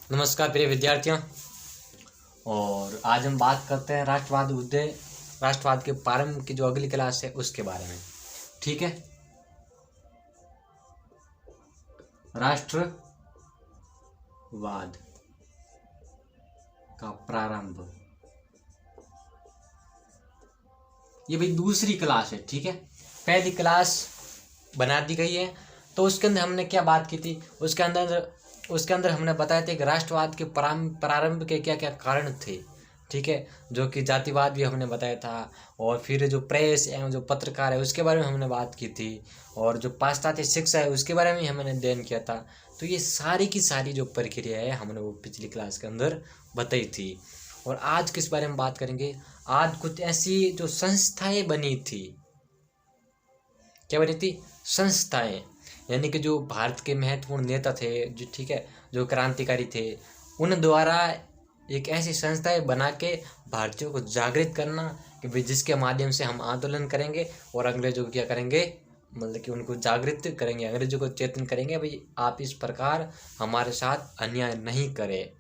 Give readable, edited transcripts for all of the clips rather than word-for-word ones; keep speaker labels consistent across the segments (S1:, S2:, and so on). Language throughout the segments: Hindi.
S1: नमस्कार प्रिय विद्यार्थियों। और आज हम बात करते हैं राष्ट्रवाद के प्रारंभ की जो अगली क्लास है उसके बारे में। ठीक है, राष्ट्रवाद का प्रारंभ, ये भाई दूसरी क्लास है। ठीक है, पहली क्लास बना दी गई है तो उसके अंदर हमने क्या बात की थी, उसके अंदर हमने बताया था कि राष्ट्रवाद के प्रारंभ के क्या क्या कारण थे। ठीक है, जो कि जातिवाद भी हमने बताया था, और फिर जो प्रेस एवं जो पत्रकार है उसके बारे में हमने बात की थी, और जो पाश्चात्य शिक्षा है उसके बारे में हमने अध्ययन किया था। तो ये सारी की सारी जो प्रक्रिया है हमने वो पिछली क्लास के अंदर बताई थी। और आज किस बारे में बात करेंगे, आज कुछ ऐसी जो संस्थाएं बनी थी, क्या बनी थी, संस्थाएं, यानी कि जो भारत के महत्वपूर्ण नेता थे, जो ठीक है जो क्रांतिकारी थे, उन द्वारा एक ऐसी संस्थाएं बना के भारतीयों को जागृत करना कि भाई जिसके माध्यम से हम आंदोलन करेंगे और अंग्रेजों को क्या करेंगे, मतलब कि उनको जागृत करेंगे, अंग्रेजों को चेतन करेंगे भाई आप इस प्रकार हमारे साथ अन्याय नहीं करें।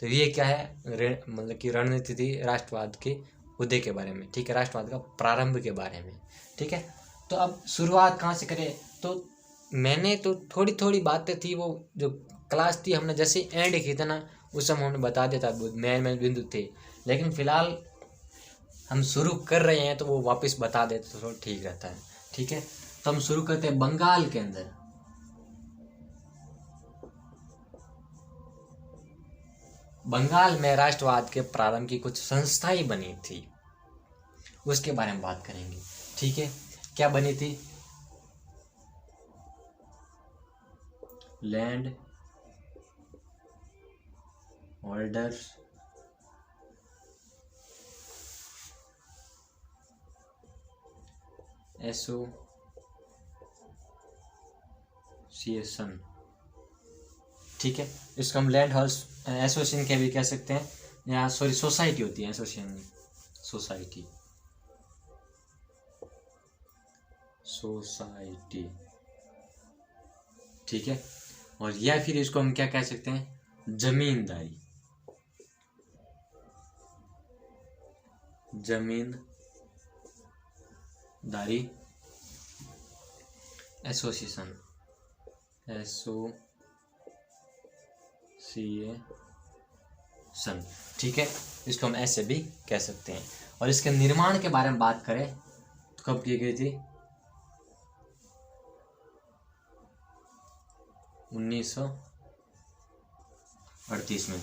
S1: तो ये क्या है, मतलब कि रणनीति थी राष्ट्रवाद के उदय के बारे में। ठीक है, राष्ट्रवाद का प्रारंभ के बारे में। ठीक है, तो अब शुरुआत कहाँ से करें, तो मैंने तो थोड़ी थोड़ी बातें थी, वो जो क्लास थी हमने जैसे एंड की था ना उस समय हमने बता दिया था, मेन बिंदु थे। लेकिन फिलहाल हम शुरू कर रहे हैं तो वो वापस बता देते तो थोड़ा ठीक रहता है। ठीक है, तो हम शुरू करते हैं बंगाल के अंदर। बंगाल में राष्ट्रवाद के प्रारंभ की कुछ संस्थाएं बनी थी, उसके बारे में बात करेंगे। ठीक है, क्या बनी थी, लैंड होल्डर्स एसोसिएशन। ठीक है, इसको हम लैंड हाउस एसोसिएशन के भी कह सकते हैं, या सॉरी सोसाइटी होती है एसोसिएशन, सोसाइटी ठीक है, और या फिर इसको हम क्या कह सकते हैं, जमींदारी एसोसिएशन ठीक है, इसको हम ऐसे भी कह सकते हैं। और इसके निर्माण के बारे में बात करें तो कब की गई थी, 1938 में।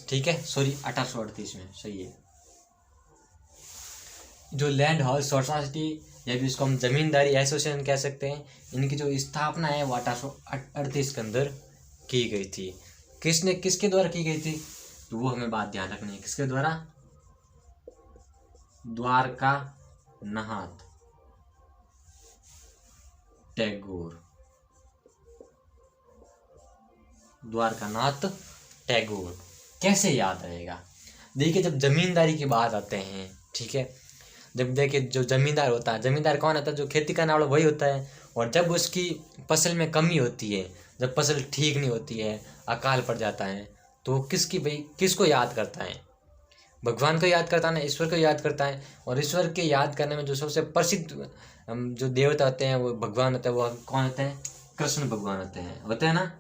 S1: ठीक है, सॉरी 1838 में, सही है। जो लैंड हाउस सोसाइटी या भी इसको हम जमींदारी एसोसिएशन कह सकते हैं, इनकी जो स्थापना है वो 1838 के अंदर की गई थी। किसके द्वारा की गई थी, तो वो हमें बात ध्यान रखनी है, किसके द्वारा, द्वारकानाथ टैगोर। कैसे याद रहेगा, देखिए जब जमींदारी की बात आते हैं, ठीक है, जब देखिए जो जमींदार होता है, जमींदार कौन होता है, जो खेती करने वाला वही होता है। और जब उसकी फसल में कमी होती है, जब फसल ठीक नहीं होती है, अकाल पड़ जाता है, तो किसको याद करता है, भगवान को याद करता है ना, ईश्वर को याद करता है। और ईश्वर के याद करने में जो सबसे प्रसिद्ध जो देवता होते हैं वो भगवान होते हैं, वो कौन होते हैं, कृष्ण भगवान होते हैं ना,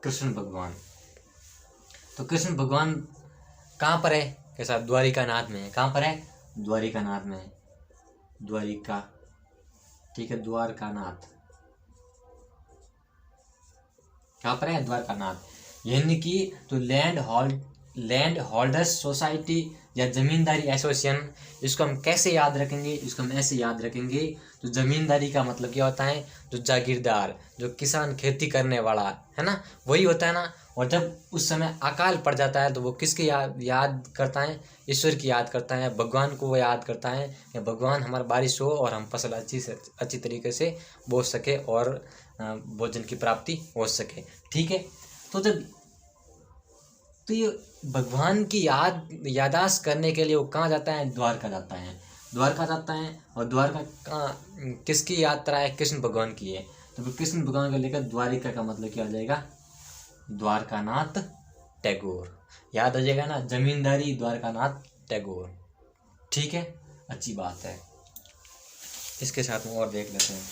S1: कृष्ण भगवान। तो कृष्ण भगवान कहाँ पर है, कैसा, द्वारिका नाथ में है। कहाँ पर है, द्वारिका नाथ में है, द्वारिका, ठीक है, द्वारकानाथ कहाँ पर है, द्वारकानाथ। यानी कि तो लैंड होल्डर्स सोसाइटी या जमींदारी एसोसिएशन, इसको हम कैसे याद रखेंगे, इसको हम ऐसे याद रखेंगे, तो जमींदारी का मतलब क्या होता है, जो जागीरदार, जो किसान, खेती करने वाला है ना, वही होता है ना। और जब उस समय अकाल पड़ जाता है तो वो किसकी याद करता है, ईश्वर की याद करता है, भगवान को वो याद करता है कि भगवान हमारा बारिश हो और हम फसल अच्छी तरीके से बो सके और भोजन की प्राप्ति हो सके। ठीक है, तो ये भगवान की यादाश्त करने के लिए वो कहाँ जाता है, द्वारका जाता है। और द्वारका किसकी यात्रा है, कृष्ण भगवान की है। तो फिर कृष्ण भगवान को लेकर द्वारिका का मतलब क्या हो जाएगा, द्वारकानाथ टैगोर। याद हो जाएगा ना, जमींदारी द्वारकानाथ टैगोर। ठीक है, अच्छी बात है। इसके साथ में और देख लेते हैं।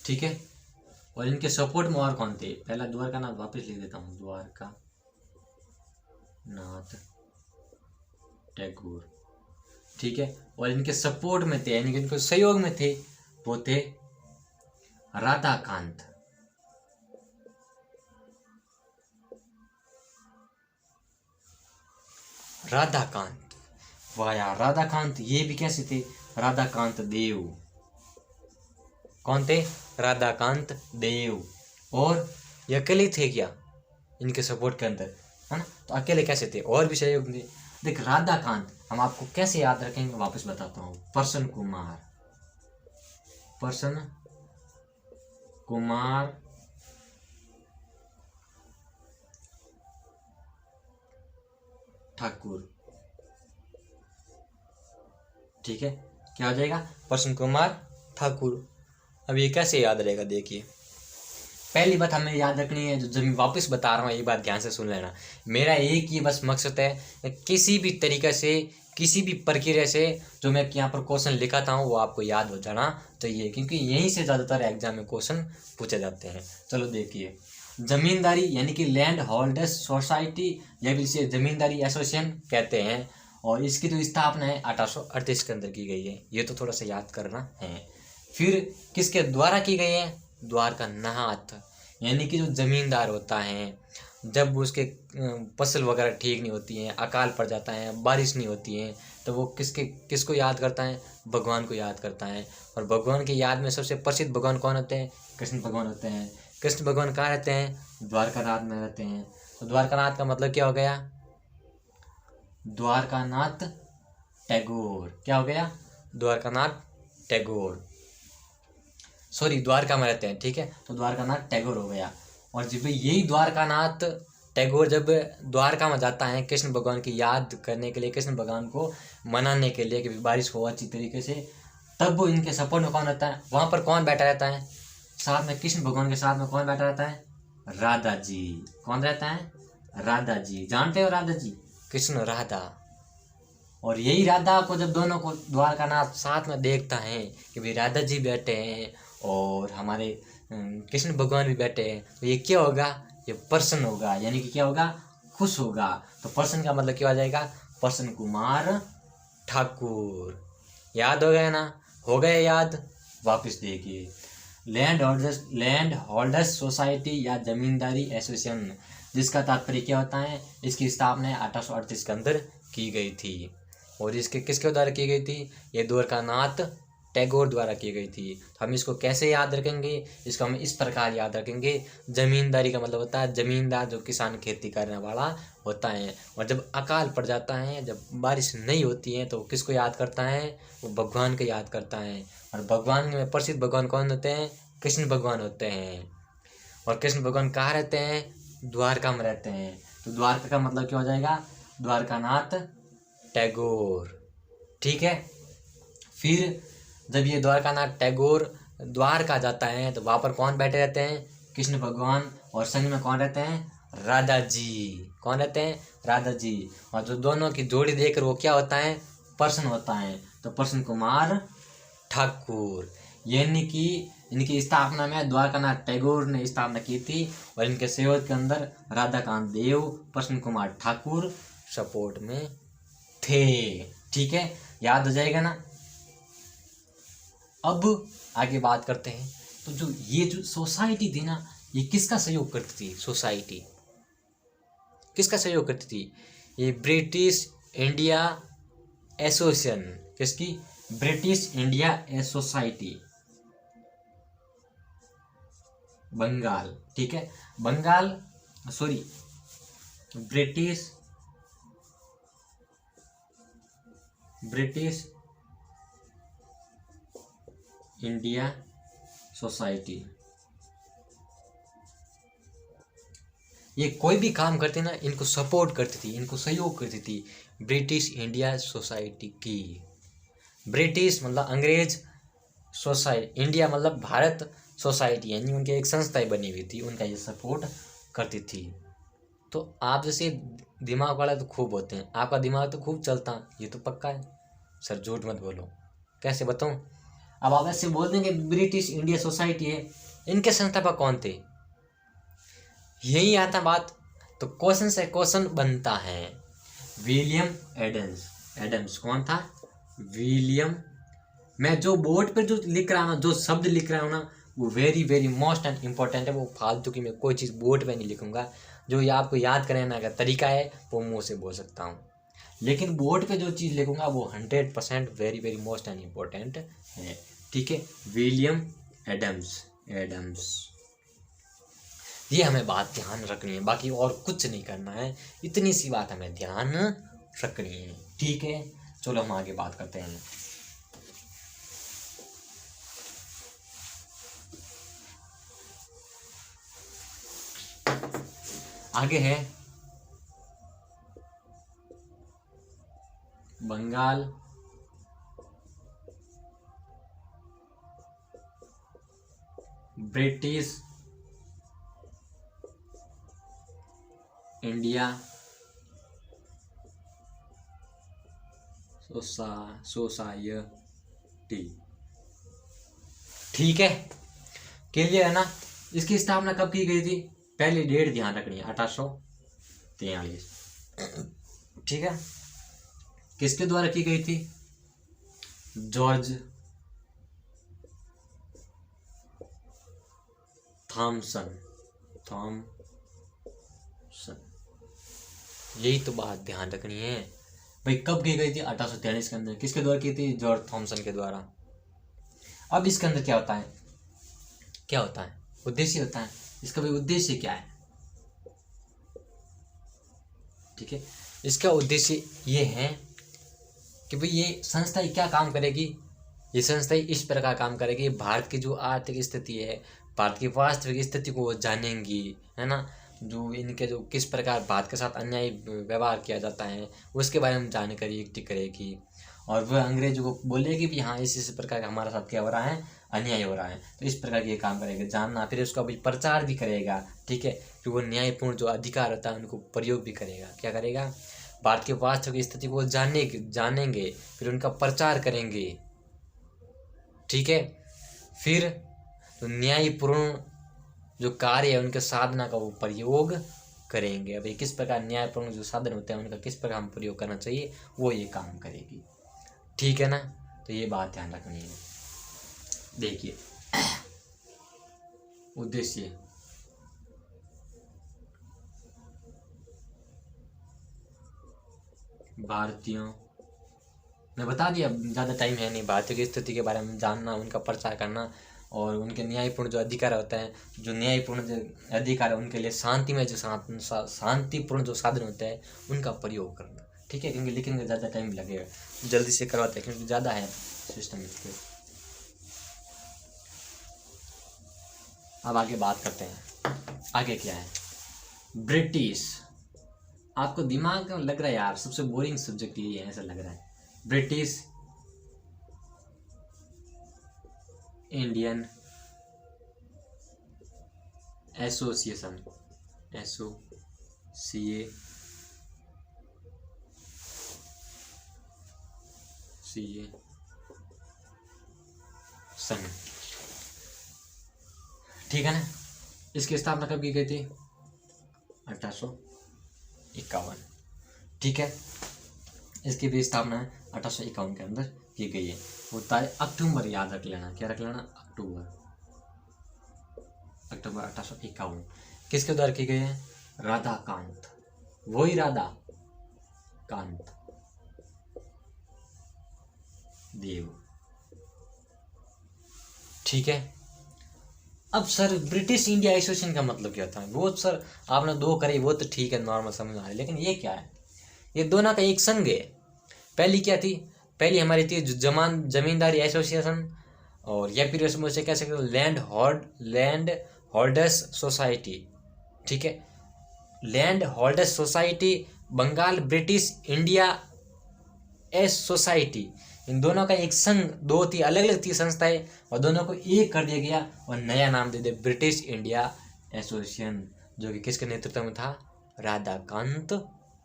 S1: ठीक है, और इनके सपोर्ट में और कौन थे? पहला द्वारकानाथ वापस लिख देता हूँ, द्वारकानाथ टैगोर। ठीक है, और इनके सपोर्ट में थे, यानी कि इनके सहयोग में थे, वो थे राधाकांत। राधाकांत, वाह यार, राधाकांत ये भी कैसे थे? राधाकांत देव। कौन थे? राधाकांत देव। और ये अकेले थे क्या इनके सपोर्ट के अंदर, है ना? तो अकेले कैसे थे? और भी सहयोग थे। देख, राधाकांत हम आपको कैसे याद रखेंगे, वापस बताता हूँ। प्रसन्न कुमार, प्रसन्न कुमार ठाकुर। ठीक है, क्या हो जाएगा? प्रसन्न कुमार ठाकुर। अब ये कैसे याद रहेगा? देखिए, पहली बात हमें याद रखनी है, जो मैं वापस बता रहा हूँ, ये बात ध्यान से सुन लेना। मेरा एक ही बस मकसद है, किसी भी तरीके से, किसी भी प्रक्रिया से जो मैं यहाँ पर क्वेश्चन लिखाता हूँ वो आपको याद हो जाना चाहिए, क्योंकि यहीं से ज़्यादातर एग्जाम में क्वेश्चन पूछे जाते हैं। चलो देखिए, जमींदारी यानी कि लैंड होल्डर्स सोसाइटी, या भी इसे जमींदारी एसोसिएशन कहते हैं, और इसकी जो स्थापना है 1838 के अंदर की गई है। ये तो थोड़ा सा याद करना है। फिर किसके द्वारा की गई है? द्वारकानाथ, यानी कि जो जमींदार होता है, जब उसके फसल वगैरह ठीक नहीं होती हैं, अकाल पड़ जाता है, बारिश नहीं होती है, तो वो किसको याद करता है? भगवान को याद करता है। और भगवान की याद में सबसे प्रसिद्ध भगवान कौन होते हैं? कृष्ण भगवान होते हैं। कृष्ण भगवान कहाँ रहते हैं? द्वारकानाथ में रहते हैं। तो द्वारकानाथ का मतलब क्या हो गया? द्वारकानाथ टैगोर। क्या हो गया? द्वारकानाथ टैगोर। सॉरी, द्वारका में रहते हैं। ठीक है, तो द्वारकानाथ टैगोर हो गया। और जब यही द्वारकानाथ टैगोर जब द्वारका में जाता है कृष्ण भगवान की याद करने के लिए, कृष्ण भगवान को मनाने के लिए कि बारिश हो अच्छी तरीके से, तब वो इनके सपोर्ट में कौन रहता है? वहाँ पर कौन बैठा रहता है साथ में? कृष्ण भगवान के साथ में कौन बैठा रहता है? राधा जी। कौन रहता है? राधा जी। जानते हो राधा जी? कृष्ण राधा। और यही राधा को जब दोनों को द्वारकानाथ साथ में देखता है कि भाई राधा जी बैठे हैं और हमारे कृष्ण भगवान भी बैठे हैं, तो ये क्या होगा? ये प्रसन्न होगा, यानी कि क्या होगा? खुश होगा। तो प्रसन्न का मतलब क्या हो जाएगा? प्रसन्न कुमार ठाकुर। याद हो गया ना? हो गया याद? वापस देखिए, लैंड होल्डर्स सोसाइटी या जमींदारी एसोसिएशन, जिसका तात्पर्य क्या होता है? इसकी स्थापना 1838 के अंदर की गई थी। और इसके किसके द्वारा की गई थी? ये द्वारकानाथ टैगोर द्वारा की गई थी। तो हम इसको कैसे याद रखेंगे? इसको हम इस प्रकार याद रखेंगे, जमींदारी का मतलब होता है जमींदार, जो किसान खेती करने वाला होता है। और जब अकाल पड़ जाता है, जब बारिश नहीं होती है, तो किसको याद करता है? वो भगवान को याद करता है। और भगवान में प्रसिद्ध भगवान कौन होते हैं? कृष्ण भगवान होते हैं। और कृष्ण भगवान कहाँ रहते हैं? द्वारका में रहते हैं। तो द्वारका का मतलब क्या हो जाएगा? द्वारकानाथ टैगोर। ठीक है, फिर जब ये द्वारकानाथ टैगोर द्वारका जाता है, तो वहाँ पर कौन बैठे रहते हैं? कृष्ण भगवान। और संग में कौन रहते हैं? राधा जी। कौन रहते हैं? राधा जी। और जो दोनों की जोड़ी देखकर वो क्या होता है? प्रसन्न होता है। तो प्रसन्न कुमार ठाकुर, यानी कि इनकी स्थापना में द्वारकानाथ टैगोर ने स्थापना की थी। और इनके सहयोग के अंदर राधाकांत देव, प्रसन्न कुमार ठाकुर सपोर्ट में थे। ठीक है, याद हो जाएगा ना? अब आगे बात करते हैं। तो जो सोसाइटी थी ना, ये किसका सहयोग करती थी? सोसाइटी किसका सहयोग करती थी? ये ब्रिटिश इंडिया एसोसिएशन। किसकी? British India society, Bengal. ठीक है, Bengal, sorry, British India society, ये कोई भी काम करते ना इनको सपोर्ट करती थी, इनको सहयोग करती थी ब्रिटिश इंडिया सोसाइटी की। ब्रिटिश मतलब अंग्रेज, सोसाइटी, इंडिया मतलब भारत सोसाइटी, यानी उनकी एक संस्थाएं बनी हुई थी, उनका ये सपोर्ट करती थी। तो आप जैसे दिमाग वाला तो खूब होते हैं, आपका दिमाग तो खूब चलता, ये तो पक्का है सर, झूठ मत बोलो। कैसे बताऊं? अब आप ऐसे बोल देंगे ब्रिटिश इंडिया सोसाइटी है, इनके संस्थापक कौन थे? यही आता बात। तो क्वेश्चन से क्वेश्चन बनता है। विलियम एडम्स, एडम्स कौन था? विलियम। मैं जो बोर्ड पे जो लिख रहा हूँ ना, जो शब्द लिख रहा हूँ ना, वो very very most and important है। वो फालतू की मैं कोई चीज़ बोर्ड पे नहीं लिखूंगा। जो ये आपको याद करने का तरीका है वो मुंह से बोल सकता हूँ, लेकिन बोर्ड पे जो चीज़ लिखूंगा वो 100% very very most and important है। ठीक है, विलियम एडम्स, एडम्स, ये हमें बात ध्यान रखनी है, बाकी और कुछ नहीं करना है, इतनी सी बात हमें ध्यान रखनी है। ठीक है, चलो हम आगे बात करते हैं। आगे है बंगाल ब्रिटिश इंडिया सोसाइटी। ठीक है, क्लियर है ना? इसकी स्थापना कब की गई थी? पहली डेट ध्यान रखनी है, 1843। ठीक है, किसके द्वारा की गई थी? जॉर्ज थॉमसन, यही तो बात ध्यान रखनी है भाई। कब की गई थी? 1843 के अंदर। किसके द्वारा की थी? जॉर्ज थॉमसन के द्वारा। अब इसके अंदर क्या होता है? क्या होता है? उद्देश्य होता है। इसका भी उद्देश्य क्या है? ठीक है, इसका उद्देश्य ये है कि भाई ये संस्था क्या काम करेगी। ये संस्था इस प्रकार काम करेगी, भारत की जो आर्थिक स्थिति है, भारत की वास्तविक स्थिति को जानेंगी, है ना, जो इनके जो किस प्रकार भारत के साथ अन्याय व्यवहार किया जाता है उसके बारे में जानकारी इकट्ठी करेगी, और वह अंग्रेजों को बोलेगी भी हाँ इस प्रकार का हमारे साथ क्या हो रहा है, अन्याय हो रहा है। तो इस प्रकार के काम करेगा, जानना, फिर उसका भी प्रचार भी करेगा। ठीक है, कि वो न्यायपूर्ण जो अधिकार होता है उनको प्रयोग भी करेगा। क्या करेगा? भारत की वास्तविक स्थिति को जानेंगे, फिर उनका प्रचार करेंगे। ठीक है, फिर तो न्यायपूर्ण जो कार्य है उनके साधना का वो प्रयोग करेंगे। अब ये किस प्रकार न्यायपूर्ण जो साधन होते हैं उनका किस प्रकार हम प्रयोग करना चाहिए, वो ये काम करेगी। ठीक है ना? तो ये बात ध्यान रखनी है। देखिए उद्देश्य, भारतीयों, मैं बता दिया, ज़्यादा टाइम है नहीं। भारतीयों की स्थिति के बारे में जानना, उनका प्रचार करना, और उनके न्यायपूर्ण जो अधिकार होता है, जो न्यायपूर्ण जो अधिकार है उनके लिए शांति में जो शांतिपूर्ण जो साधन होते हैं उनका प्रयोग करना। ठीक है, क्योंकि लिखने में ज़्यादा टाइम लगेगा, जल्दी से करवाते हैं क्योंकि ज़्यादा है सिस्टम इसके। अब आगे बात करते हैं, आगे क्या है? ब्रिटिश। आपको दिमाग में लग रहा है यार सबसे बोरिंग सब्जेक्ट ये है, ऐसा लग रहा है। ब्रिटिश इंडियन एसोसिएशन, ठीक है ना? इसकी स्थापना कब की गई थी? 1851। ठीक है, इसकी भी स्थापना 1851 के अंदर की गई है। वो तारीख अक्टूबर याद रख लेना। क्या रख लेना? अक्टूबर 1851। किसके द्वारा की गई है? राधाकांत, वही राधा कांत देव। ठीक है, अब सर ब्रिटिश इंडिया एसोसिएशन का मतलब क्या होता है? वो सर आपने दो करे वो तो ठीक है, नॉर्मल समझ आ रहा है, लेकिन ये क्या है? ये दोनों का एक संघ है। पहली क्या थी? पहली हमारी थी जमींदारी एसोसिएशन, और या फिर उसमें से कह सकते लैंड होल्डर्स सोसाइटी। ठीक है, land holders society, Bengal British India एस सोसाइटी, इन दोनों का एक संघ, दो थी अलग अलग थी संस्थाएं और दोनों को एक कर दिया गया और नया नाम दे दिया ब्रिटिश इंडिया एसोसिएशन, जो कि किसके नेतृत्व में था? राधाकांत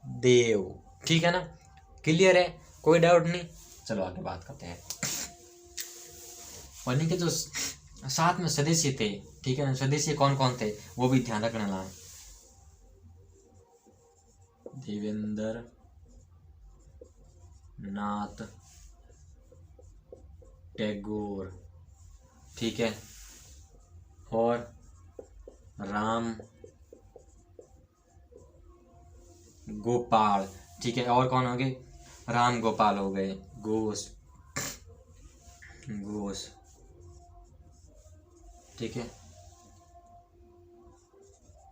S1: देव। ठीक है ना, क्लियर है, कोई डाउट नहीं। चलो आगे बात करते हैं। और इनके जो साथ में सदस्य थे, ठीक है ना, सदस्य कौन कौन थे वो भी ध्यान रखना है। देवेंद्र नाथ टैगोर, ठीक है, और राम गोपाल, ठीक है, और कौन हो गए? राम गोपाल हो गए, घोष, ठीक है,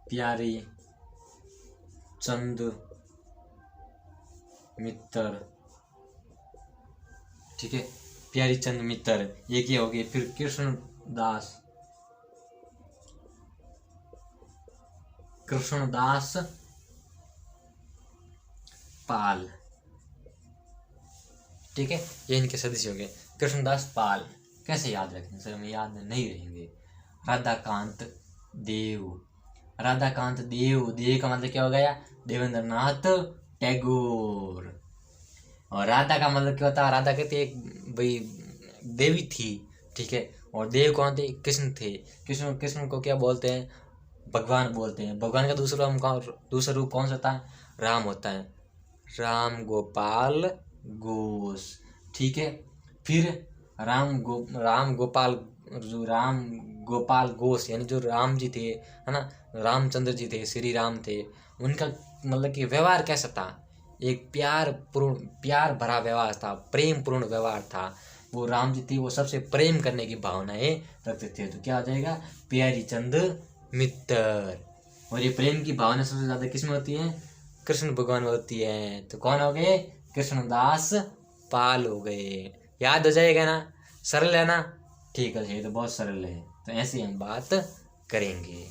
S1: प्यारी चंद मित्तर, ठीक है, प्यारी चंद मित्तर, एक ही हो गए। फिर कृष्णदास पाल, ठीक है, ये इनके सदस्य हो गए। कृष्णदास पाल कैसे याद रखेंगे सर, हमें याद नहीं रहेंगे। राधाकांत देव, देव का मतलब क्या हो गया? देवेंद्र नाथ टैगोर। और राधा का मतलब क्या होता है? राधा कहते एक भाई देवी थी, ठीक है, और देव कौन थे? कृष्ण थे। कृष्ण को क्या बोलते हैं? भगवान बोलते हैं। भगवान का दूसरा रूप कौन सा था? राम होता है, राम गोपाल घोष, ठीक है। फिर राम गोपाल घोष यानी जो राम जी थे, है ना, रामचंद्र जी थे, श्री राम थे, उनका मतलब कि व्यवहार कैसा था? एक प्यार भरा व्यवहार था, प्रेम पूर्ण व्यवहार था। वो राम जी थे, वो सबसे प्रेम करने की भावनाएं रखते थे। तो क्या आ जाएगा? प्यारी चंद मित्र। और ये प्रेम की भावना सबसे ज्यादा किसमें होती है? कृष्ण भगवान में होती है। तो कौन हो गए? कृष्णदास पाल हो गए। याद हो जाएगा ना? सरल है ना? ठीक है, ये तो बहुत सरल है। तो ऐसे हम बात करेंगे।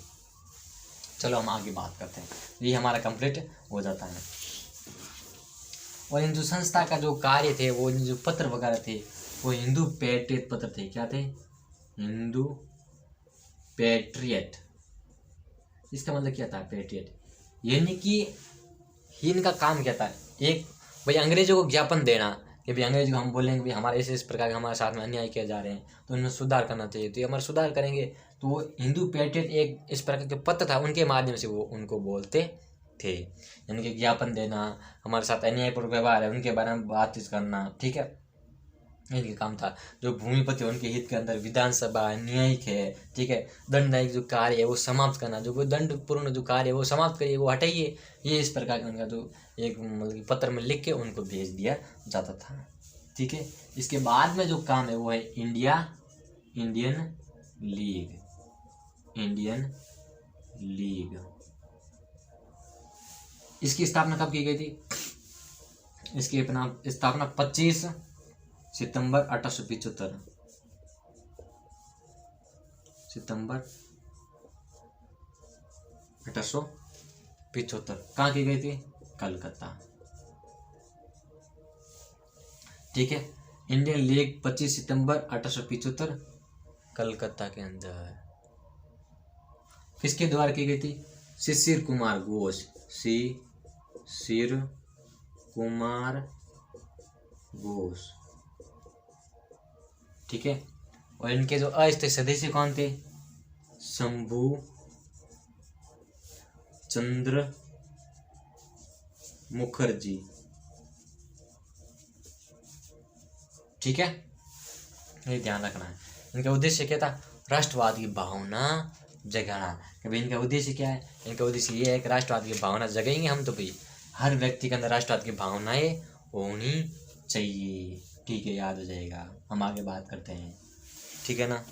S1: चलो हम आगे बात करते हैं। ये हमारा कंप्लीट हो जाता है। और इन जो संस्था का जो कार्य थे, वो इन जो पत्र वगैरह थे, वो हिंदू पैट्रियट पत्र थे। क्या थे? हिंदू पैट्रियट। इसका मतलब क्या था? पैट्रियट यानी कि इनका काम क्या था? एक भाई अंग्रेजों को ज्ञापन देना कि भाई अंग्रेज को हम बोलेंगे भाई हमारे इस प्रकार के हमारे साथ में अन्याय किए जा रहे हैं, तो इनमें सुधार करना चाहिए, तो ये हमारा सुधार करेंगे। तो वो हिंदू पैट्रियट एक इस प्रकार के पत्र था, उनके माध्यम से वो उनको बोलते थे। यानी कि ज्ञापन देना, हमारे साथ अन्यायपूर्वक व्यवहार है उनके बारे में बातचीत करना, ठीक है, इनका काम था। जो भूमिपति उनके हित के अंदर विधानसभा न्यायिक है, ठीक है, दंडनायक जो कार्य है वो समाप्त करना, जो कोई दंडपूर्ण जो कार्य है वो समाप्त करिए, वो हटाइए। ये इस प्रकार का उनका जो एक मतलब पत्र में लिख के उनको भेज दिया जाता था, ठीक है। इसके बाद में जो काम है वो है इंडियन लीग। इसकी स्थापना कब की गई थी? इसकी स्थापना 25 सितंबर 1875 कहाँ की गई थी? कलकत्ता, ठीक है। इंडियन लीग 25 सितंबर 1875 कलकत्ता के अंदर। किसके द्वारा की गई थी? शिशिर कुमार घोष, ठीक है। और इनके जो अस्थायी सदस्य कौन थे? शंभू चंद्र मुखर्जी, ठीक है, ये ध्यान रखना है। इनका उद्देश्य क्या था? राष्ट्रवाद की भावना जगाना। भाई इनका उद्देश्य क्या है? इनका उद्देश्य ये है कि राष्ट्रवाद की भावना जगाएंगे हम, तो भाई हर व्यक्ति के अंदर राष्ट्रवाद की भावनाएं होनी चाहिए, ठीक है, याद हो जाएगा। हम आगे बात करते हैं, ठीक है ना।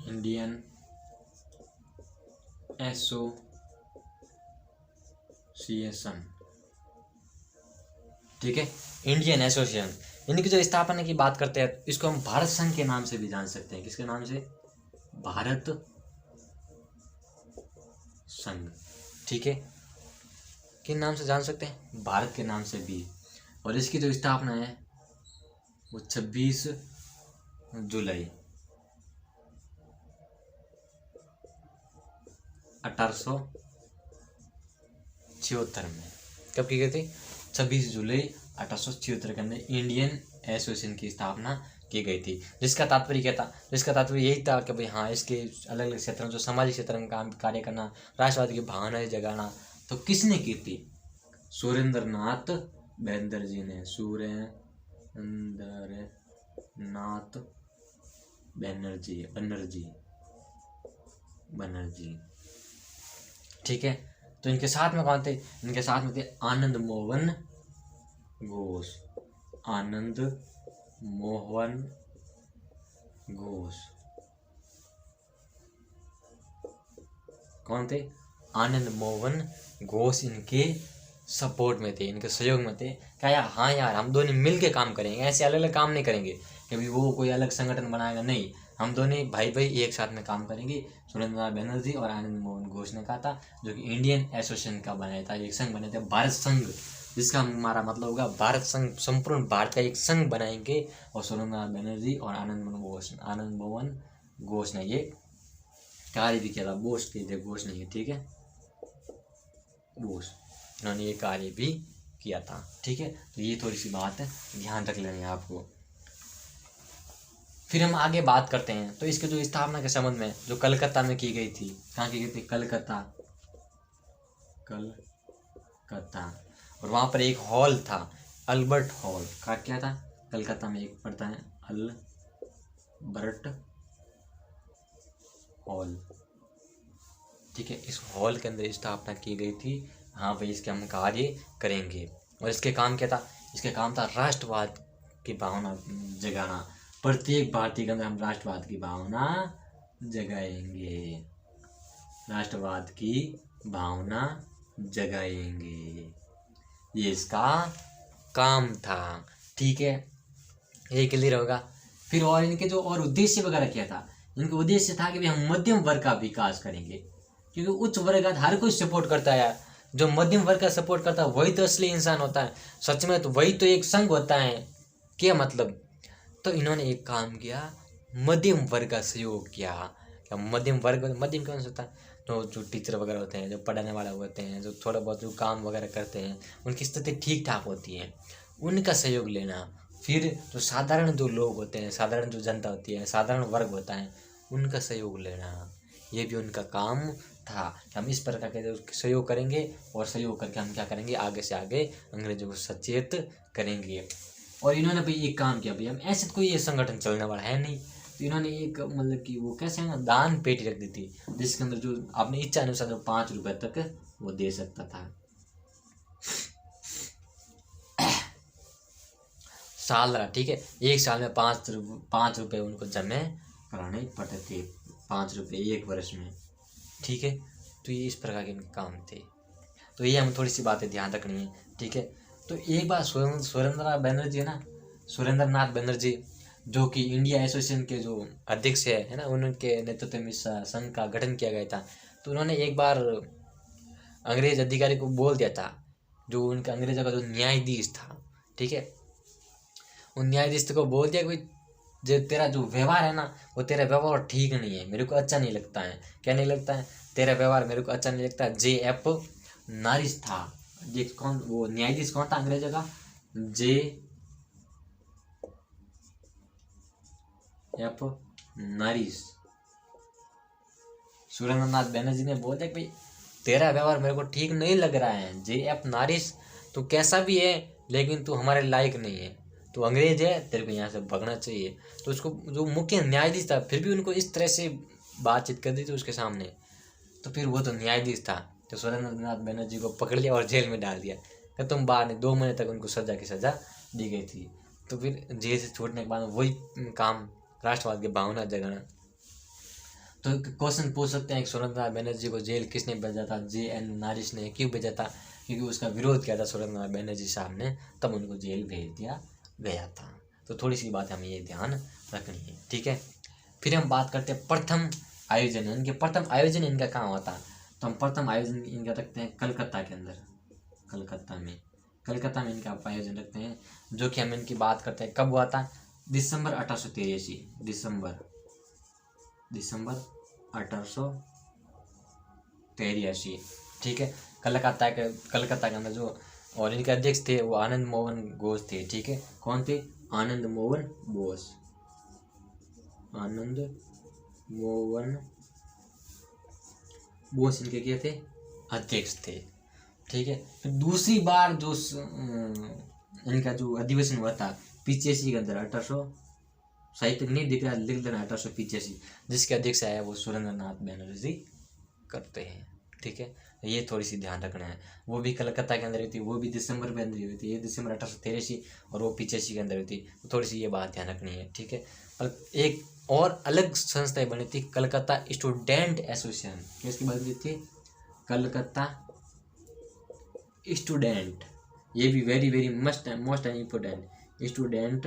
S1: इंडियन एसोसिएशन ठीक है। इंडियन एसोसिएशन, इनकी जो स्थापना की बात करते हैं, इसको हम भारत संघ के नाम से भी जान सकते हैं। किसके नाम से? भारत संघ, ठीक है। किन नाम से जान सकते हैं? भारत के नाम से भी। और इसकी जो स्थापना है वो 26 जुलाई 1876 में। कब की गई थी? 26 जुलाई 1876 के अंदर इंडियन एसोसिएशन की स्थापना की गई थी। जिसका तात्पर्य क्या था? जिसका तात्पर्य यही था कि भाई हाँ, इसके अलग अलग क्षेत्रों, जो सामाजिक क्षेत्र में काम कार्य करना, राष्ट्रवाद की भावनाएं जगाना। तो किसने की थी? सुरेंद्रनाथ बनर्जी ने। सुरेंद्रनाथ बनर्जी, ठीक है। तो इनके साथ में कौन थे? इनके साथ में थे आनंद मोहन घोष। आनंद मोहन घोष कौन थे? आनंद मोहन घोष इनके सपोर्ट में थे, इनके सहयोग में थे। क्या यार, हाँ यार, हम दोनों मिल के काम करेंगे, ऐसे अलग अलग काम नहीं करेंगे कि भाई वो कोई अलग संगठन बनाएगा, नहीं, हम दोनों भाई भाई एक साथ में काम करेंगे। सुरेंद्रनाथ बनर्जी और आनंद मोहन घोष ने कहा था, जो कि इंडियन एसोसिएशन का बनाया था, एक संघ बने थे, भारत संघ, जिसका हमारा मतलब होगा भारत संघ, संपूर्ण भारत का एक संघ बनाएंगे। और सुरेंद्रनाथ बनर्जी और आनंद मोहन घोष ने ये कार्य भी किया था। बोस थे, घोष नहीं है, ठीक है, बोस, इन्होंने ये कार्य भी किया था, ठीक है। तो ये थोड़ी सी बात है, ध्यान रख लेनी है आपको। फिर हम आगे बात करते हैं। तो इसके जो स्थापना के संबंध में, जो कलकत्ता में की गई थी, कहाँ की गई थी? कलकत्ता। और वहाँ पर एक हॉल था, अल्बर्ट हॉल का। क्या था? कलकत्ता में एक पड़ता है अल्बर्ट हॉल, ठीक है। इस हॉल के अंदर स्थापना की गई थी। हाँ भाई, इसके हम कार्य करेंगे। और इसके काम क्या था? इसके काम था राष्ट्रवाद की भावना जगाना। प्रत्येक भारतीय के अंदर हम राष्ट्रवाद की भावना जगाएंगे, राष्ट्रवाद की भावना जगाएंगे, ये इसका काम था, ठीक है। ये क्लियर होगा। फिर और इनके जो और उद्देश्य वगैरह क्या था? इनका उद्देश्य था कि भाई हम मध्यम वर्ग का विकास करेंगे, क्योंकि उच्च वर्ग हर कोई सपोर्ट करता है। जो मध्यम वर्ग का सपोर्ट करता है वही तो असली इंसान होता है, सच में तो वही तो एक संघ होता है। क्या मतलब? तो इन्होंने एक काम किया, मध्यम वर्ग का सहयोग किया। क्या मध्यम वर्ग? मध्यम कौन सा होता है? जो टीचर वगैरह होते हैं, जो पढ़ाने वाले होते हैं, जो थोड़ा बहुत जो काम वगैरह करते हैं, उनकी स्थिति ठीक ठाक होती है, उनका सहयोग लेना। फिर जो साधारण जो लोग होते हैं, साधारण जो जनता होती है, साधारण वर्ग होता है, उनका सहयोग लेना, ये भी उनका काम था। हम इस प्रकार के जो सहयोग करेंगे, और सहयोग करके हम क्या करेंगे? आगे से आगे अंग्रेजों को सचेत करेंगे। और इन्होंने भाई एक काम किया, भाई हम ऐसे कोई ये संगठन चलने वाला है नहीं, तो इन्होंने एक मतलब कि वो कैसे है ना, दान पेटी रख दी थी, जिसके अंदर जो अपनी इच्छा अनुसार जो 5 रुपए तक वो दे सकता था। साल रहा, ठीक है, एक साल में 5 रुपए उनको जमा कराने पड़ते थे, 5 रुपए एक वर्ष में, ठीक है। तो ये इस प्रकार के काम थे। तो ये हम थोड़ी सी बातें ध्यान रखनी है, ठीक है। तो एक बार सुरेंद्रनाथ बनर्जी है ना, सुरेंद्रनाथ बनर्जी जो कि इंडिया एसोसिएशन के जो अध्यक्ष है ना, उनके नेतृत्व में संघ का गठन किया गया था। तो उन्होंने एक बार अंग्रेज अधिकारी को बोल दिया था, जो उनका अंग्रेजों का जो न्यायाधीश था, ठीक है, उन न्यायाधीश को बोल दिया कि भाई जो तेरा जो व्यवहार है ना, वो तेरा व्यवहार ठीक नहीं है, मेरे को अच्छा नहीं लगता है। क्या नहीं लगता है? तेरा व्यवहार मेरे को अच्छा नहीं लगता है। JF नारिस था, ये कौन, वो न्यायाधीश कौन था अंग्रेजों का? JF Norris. सुरेंद्रनाथ बनर्जी ने बोल दिया कि भाई तेरा व्यवहार मेरे को ठीक नहीं लग रहा है, JF नारिस, तू कैसा भी है लेकिन तू हमारे लायक नहीं है, तो अंग्रेज है, तेरे को यहाँ से भगना चाहिए। तो उसको जो मुख्य न्यायाधीश था, फिर भी उनको इस तरह से बातचीत कर दी थी उसके सामने। तो फिर वो तो न्यायाधीश था, तो सुरेंद्रनाथ बनर्जी को पकड़ लिया और जेल में डाल दिया कि तुम बाहर नहीं। 2 महीने तक उनको सजा की सज़ा दी गई थी। तो फिर जेल से छूटने के बाद वही काम, राष्ट्रवाद की भावना जगाना। तो क्वेश्चन पूछ सकते हैं कि सुरेंद्र बनर्जी को जेल किसने भेजा था, JN नारिश ने क्यों भेजा था, क्योंकि उसका विरोध किया था सुरेंद्र बनर्जी साहब ने, तब उनको जेल भेज दिया गया था। तो थोड़ी सी बात हमें ये ध्यान रखनी है, ठीक है। फिर हम बात करते हैं प्रथम आयोजन, इनके प्रथम आयोजन इनका कहाँ हुआ था, तो हम प्रथम आयोजन इनका रखते हैं कलकत्ता के अंदर, कलकत्ता में इनका आयोजन रखते हैं, जो कि हम इनकी बात करते हैं कब हुआ था, दिसंबर 1883, दिसंबर 1883, ठीक है। कलकत्ता के अंदर जो, और इनके अध्यक्ष थे वो आनंद मोहन घोष थे, ठीक है। कौन थे, आनंद मोहन बोस इनके क्या थे, अध्यक्ष थे, ठीक है। तो दूसरी बार जो इनका जो अधिवेशन हुआ था 85 के अंदर, 1800 साहित्य नहीं दिख रहा, लिख देना 1885, जिसके अध्यक्ष आया वो सुरेंद्र नाथ बनर्जी करते हैं, ठीक है। ये थोड़ी सी ध्यान रखना है। वो भी कलकत्ता के अंदर हुई थी, वो भी दिसंबर में अंदर हुई थी, ये दिसंबर 1883 और वो 85 के अंदर हुई थी। तो थोड़ी सी ये बात ध्यान रखनी है, ठीक है। और एक और अलग संस्थाएं बनी थी, कलकत्ता स्टूडेंट एसोसिएशन, किसकी बात थी, कलकत्ता स्टूडेंट, ये भी very very most important, student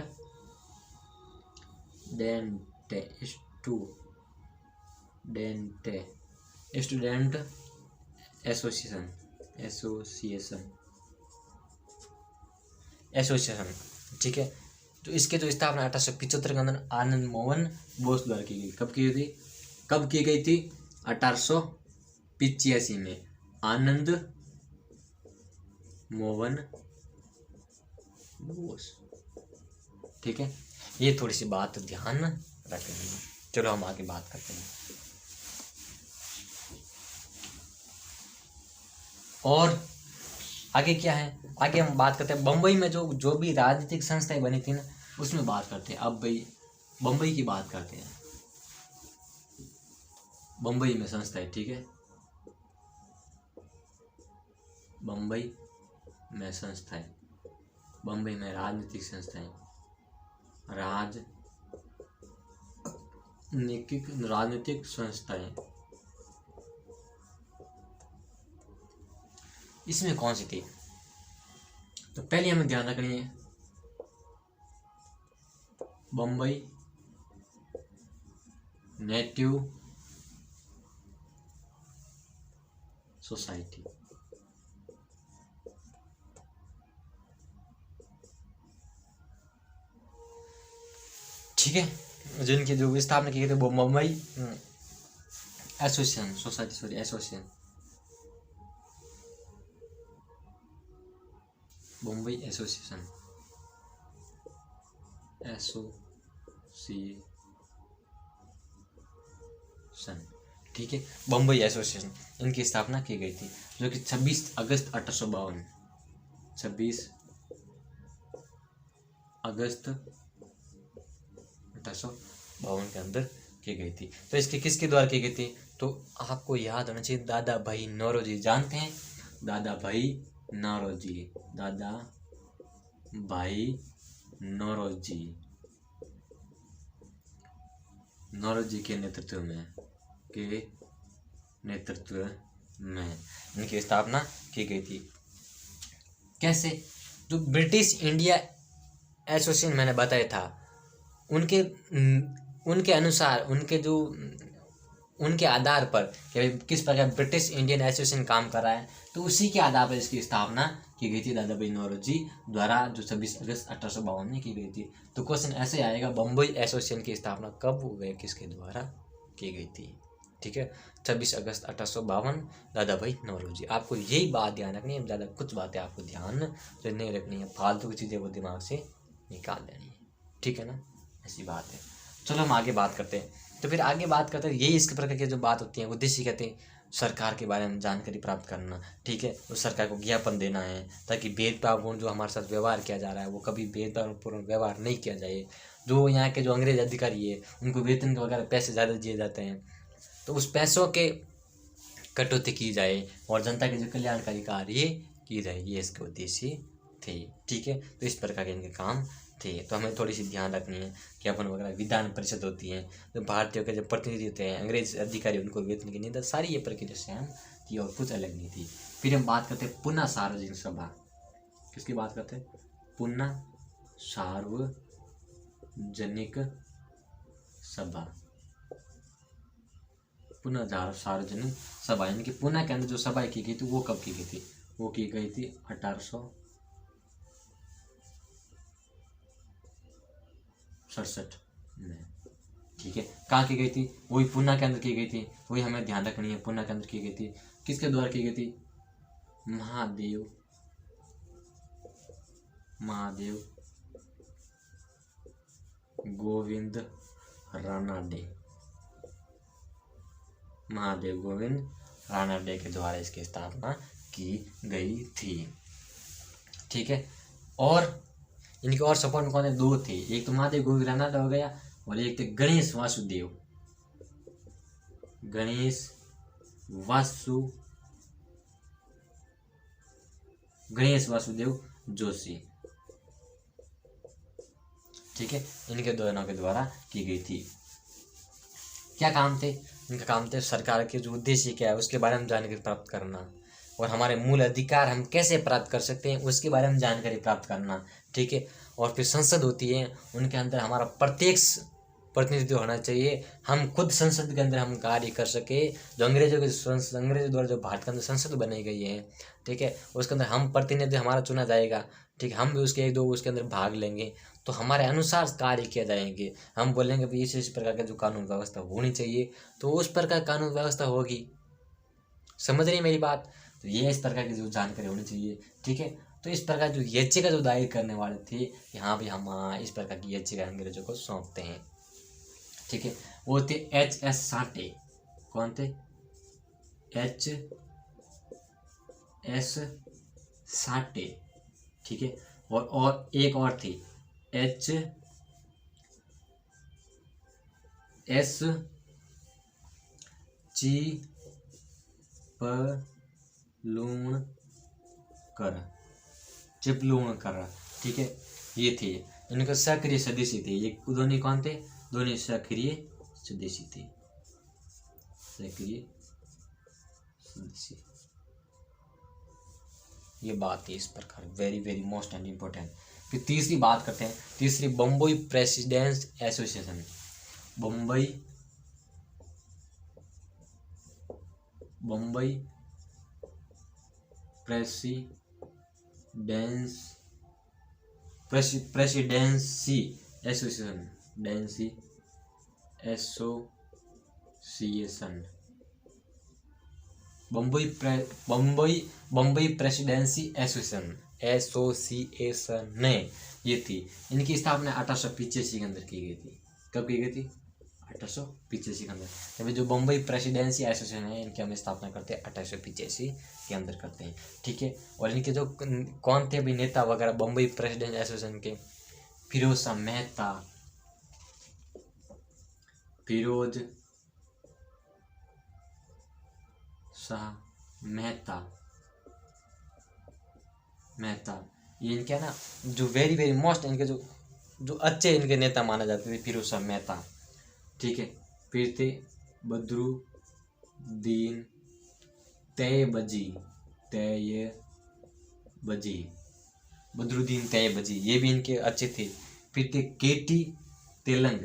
S1: association, ठीक है। तो इसके जो स्थापना 1875 के अंदर आनंद मोहन बोस द्वारा की गई। कब की गई थी 1885 में, आनंद मोहन बोस, ठीक है। ये थोड़ी सी बात ध्यान रखेंगे। चलो हम आगे बात करते हैं। और आगे क्या है, आगे हम बात करते हैं बम्बई में जो भी राजनीतिक संस्थाएं बनी थी ना, उसमें बात करते हैं। अब भाई बम्बई की बात करते हैं, बम्बई में संस्थाएं, ठीक है। बम्बई में राजनीतिक संस्थाएं, राजनीतिक संस्थाएं, इसमें कौन सी थी, तो पहले हमें ध्यान रखनी है बम्बई नेटिव सोसाइटी, ठीक है, जिनकी जो स्थापना की गई थी वो Bombay association society, Bombay association, ठीक है। बम्बई एसोसिएशन इनकी स्थापना की गई थी, जो कि 26 अगस्त 1852, 26 अगस्त 1852 के अंदर की गई थी। तो इसके किसके द्वारा की गई थी, तो आपको याद होना चाहिए, दादा भाई नौरोजी, जानते हैं दादा भाई नौरोजी के नेतृत्व में इनकी स्थापना की गई थी। कैसे, जो ब्रिटिश इंडिया एसोसिएशन मैंने बताया था, उनके अनुसार, उनके आधार पर कि किस प्रकार ब्रिटिश इंडियन एसोसिएशन काम कर रहा है, तो उसी के आधार पर इसकी स्थापना की गई थी दादा भाई नौरोजी द्वारा, जो 26 अगस्त 1852 में की गई थी। तो क्वेश्चन ऐसे आएगा, बम्बई एसोसिएशन की स्थापना कब हुई, किसके द्वारा की गई थी, ठीक है। 26 अगस्त 1852, दादा भाई नौरोजी। आपको यही बात ध्यान रखनी है, ज़्यादा कुछ बातें आपको ध्यान से नहीं रखनी है, फालतू की चीज़ें वो दिमाग से निकाल देनी है, ठीक है ना, ऐसी बात है। चलो हम आगे बात करते हैं। तो फिर आगे बात करते हैं, यही इसके प्रकार की जो बात होती है, उद्देश्य कहते हैं सरकार के बारे में जानकारी प्राप्त करना, ठीक है। उस सरकार को ज्ञापन देना है, ताकि भेदभावपूर्ण जो हमारे साथ व्यवहार किया जा रहा है वो कभी भेदभावपूर्ण व्यवहार नहीं किया जाए। जो यहाँ के जो अंग्रेज अधिकारी है उनको वेतन के वगैरह पैसे ज़्यादा दिए जाते हैं, तो उस पैसों के कटौती की जाए और जनता के जो कल्याणकारी कार्य की जाए, ये इसके उद्देश्य थे, ठीक है। तो इस प्रकार के इनके काम थे। तो हमें थोड़ी सी ध्यान रखनी है कि अपन वगैरह विधान परिषद होती है, जो भारतीयों के जो प्रतिनिधि होते हैं, अंग्रेज अधिकारी, उनको वेतन की नहीं, सारी ये प्रक्रिया सेम थी और कुछ अलग नहीं थी। फिर हम बात करते हैं पुनः सार्वजनिक सभा। किसकी बात करते हैं? पुनः सार्वजनिक सभा। पुनः सार्वजनिक सभा यानी कि पुनः के अंदर जो सभा की गई थी वो कब की गई थी? वो की गई थी 1867 में। ठीक है, कहाँ की गई थी? वही पुनः के अंदर की गई थी, वही हमें ध्यान रखनी है। पुनः के अंदर की गई थी, किसके द्वारा की गई थी? महादेव गोविंद रानडे। महादेव गोविंद रानडे के द्वारा इसकी स्थापना की गई थी। ठीक है, और इनके और सपोर्ट में कौन है? दो थे, एक तो महादेव गोविंद रानडे हो गया और एक थे गणेश वासुदेव जोशी। ठीक है, इनके दोनों के द्वारा की गई थी। क्या काम थे इनका? काम थे सरकार के जो उद्देश्य क्या है उसके बारे में जानकारी प्राप्त करना, और हमारे मूल अधिकार हम कैसे प्राप्त कर सकते हैं उसके बारे में जानकारी प्राप्त करना। ठीक है, और फिर संसद होती है, उनके अंदर हमारा प्रत्यक्ष प्रतिनिधित्व होना चाहिए। हम खुद संसद के अंदर हम कार्य कर सके। जो अंग्रेजों द्वारा जो भारत के अंदर संसद बनाई गई है, ठीक है, उसके अंदर हम प्रतिनिधि हमारा चुना जाएगा। ठीक है, हम भी उसके एक दो उसके अंदर भाग लेंगे, तो हमारे अनुसार कार्य किया जाएंगे। हम बोलेंगे भाई इस प्रकार का जो कानून व्यवस्था होनी चाहिए, तो उस प्रकार कानून व्यवस्था होगी। समझ रही मेरी बात? तो ये इस प्रकार की जो जानकारी होनी चाहिए। ठीक है, तो इस प्रकार जो याचिका जो दायर करने वाले थे कि हाँ भाई हम इस प्रकार की याचिका अंग्रेजों को सौंपते हैं। ठीक है, वो थे HS साठे। कौन थे? HS साठे। ठीक है, और एक और थी HS चिपलूणकर। ठीक है, ये थे इनके सक्रिय सदस्य थे। ये दोनों कौन थे? दोनों सक्रिय सदस्य थे। ये बात है इस प्रकार, very very most and important. फिर तीसरी बात करते हैं, तीसरी Bombay presidents association. Bombay presidency association. Bombay presidency association ने ये थी। इनकी स्थापना 1885 के अंदर की गई थी। कब की गई थी? 1885 के अंदर। तभी जो बम्बई प्रेसिडेंसी एसोसिएशन है, इनकी हम स्थापना करते हैं 1885 के अंदर करते हैं। ठीक है, और इनके जो कौन थे अभी नेता वगैरह बम्बई प्रेसिडेंसी एसोसिएशन के? फिरोज शाह मेहता। ये इनके ना जो वेरी वेरी मोस्ट इनके जो अच्छे इनके नेता माने जाते थे, फिरोज शाह मेहता। ठीक है, फिर थे बदरुद्दीन तैयबजी, ये भी इनके अच्छे थे। फिर थे केटी तेलंग।